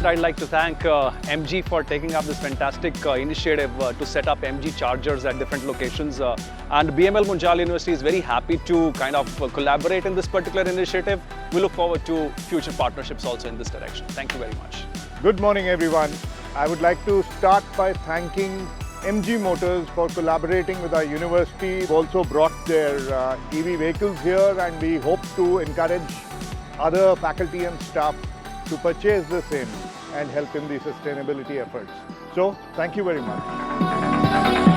I'd like to thank MG for taking up this fantastic initiative to set up MG chargers at different locations. And BML Munjal University is very happy to kind of collaborate in this particular initiative. We look forward to future partnerships also in this direction. Thank you very much. Good morning, everyone. I would like to start by thanking MG Motors for collaborating with our university. They've also brought their EV vehicles here, and we hope to encourage other faculty and staff to purchase the same and help in the sustainability efforts. So, thank you very much.